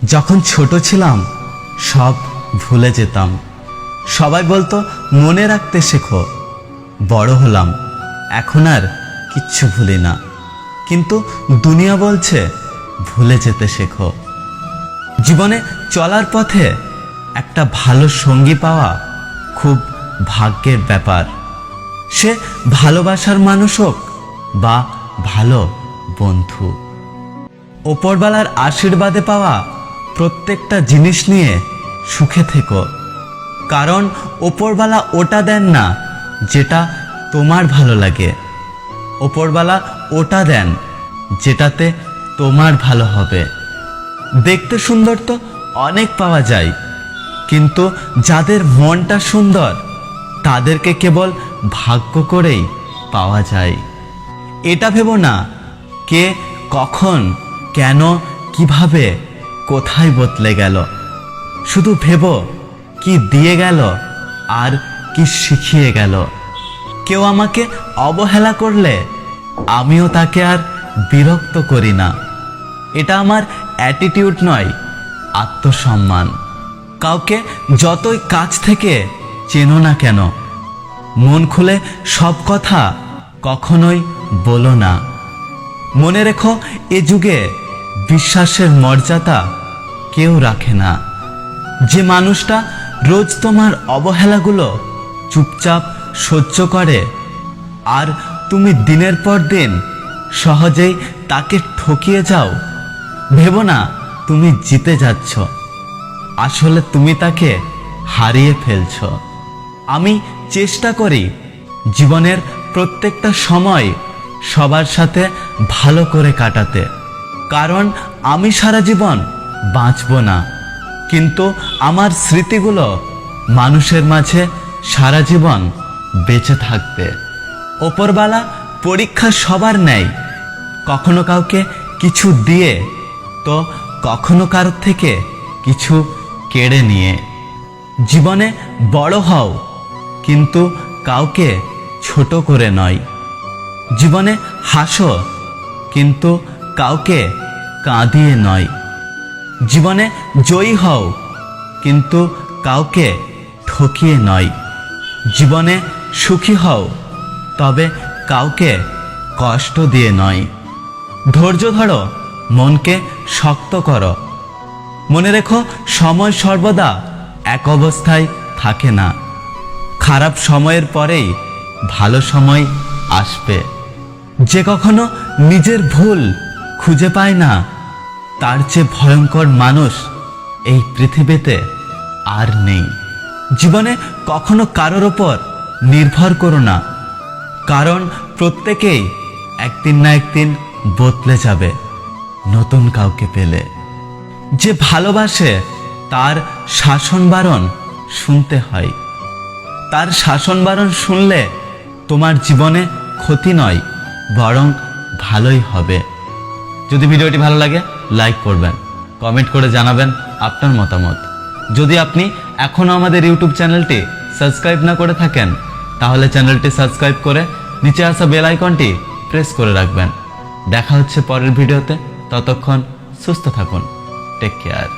যখন ছোট ছিলাম সব ভুলে যেতাম। সবাই বলতো মনে রাখতে শেখো। বড় হলাম, এখন আর কিচ্ছু ভুলি না, কিন্তু দুনিয়া বলছে ভুলে যেতে শেখো। জীবনে চলার পথে একটা ভালো সঙ্গী পাওয়া খুব ভাগ্যের ব্যাপার। সে ভালোবাসার মানুষ হোক বা ভালো বন্ধু। ওপরওয়ালার আশীর্বাদে পাওয়া প্রত্যেকটা জিনিস নিয়ে সুখে থেকো, কারণ ওপরওয়ালা ওটা দেন না যেটা তোমার ভালো লাগে। ওপরওয়ালা ওটা দেন যেটাতে তোমার ভালো হবে। দেখতে সুন্দর তো অনেক পাওয়া যায়, কিন্তু যাদের মনটা সুন্দর তাদেরকে কেবল ভাগ্য করেই পাওয়া যায়। এটা ভেবো না কে কখন কেন কিভাবে কোথায় বদলে গেল, শুধু ভেবো কি দিয়ে গেল আর কি শিখিয়ে গেল। কেউ আমাকে অবহেলা করলে আমিও তাকে আর বিরক্ত করি না। এটা আমার অ্যাটিটিউড নয়, আত্মসম্মান। কাউকে যতই কাছ থেকে চেনো না কেন, মন খুলে সব কথা কখনোই বলো না। মনে রেখো, এ যুগে বিশ্বাসের মর্যাদা কেউ রাখে না। যে মানুষটা রোজ তোমার অবহেলাগুলো চুপচাপ সহ্য করে আর তুমি দিনের পর দিন সহজেই তাকে ঠকিয়ে যাও, ভেবো না তুমি জিতে যাচ্ছ, আসলে তুমি তাকে হারিয়ে ফেলছ। আমি চেষ্টা করি জীবনের প্রত্যেকটা সময় সবার সাথে ভালো করে কাটাতে, কারণ আমি সারা জীবন বাঁচব না, কিন্তু আমার স্মৃতিগুলো মানুষের মাঝে সারা জীবন বেঁচে থাকবে। ওপরওয়ালা পরীক্ষা সবার নেয়, কখনো কাউকে কিছু দিয়ে তো কখনো কারোর থেকে কিছু কেড়ে নিয়ে। জীবনে বড় হও, কিন্তু কাউকে ছোট করে নয়। জীবনে হাসো, কিন্তু কাউকে কাঁদিয়ে নয়। জীবনে জয়ী হও, কিন্তু কাউকে ঠকিয়ে নয়। জীবনে সুখী হও, তবে কাউকে কষ্ট দিয়ে নয়। ধৈর্য ধরো, মনকে শক্ত করো। মনে রেখো, সময় সর্বদা এক অবস্থায় থাকে না। খারাপ সময়ের পরেই ভালো সময় আসবে। যে কখনো নিজের ভুল খুঁজে পায় না, তার চেয়ে ভয়ঙ্কর মানুষ এই পৃথিবীতে আর নেই। জীবনে কখনো কারোর ওপর নির্ভর করো না, কারণ প্রত্যেকেই একদিন না একদিন বদলে যাবে নতুন কাউকে পেলে। যে ভালোবাসে তার শাসন বারণ শুনতে হয়। তার শাসন বারণ শুনলে তোমার জীবনে ক্ষতি নয়, বরং ভালোই হবে। যদি ভিডিওটি ভালো লাগে লাইক করবেন, কমেন্ট করে জানাবেন আপনার মতামত। যদি আপনি এখনও আমাদের ইউটিউব চ্যানেলটি সাবস্ক্রাইব না করে থাকেন, তাহলে চ্যানেলটি সাবস্ক্রাইব করে নিচে আসা বেল আইকনটি প্রেস করে রাখবেন। দেখা হচ্ছে পরের ভিডিওতে, ততক্ষণ সুস্থ থাকুন। Take care.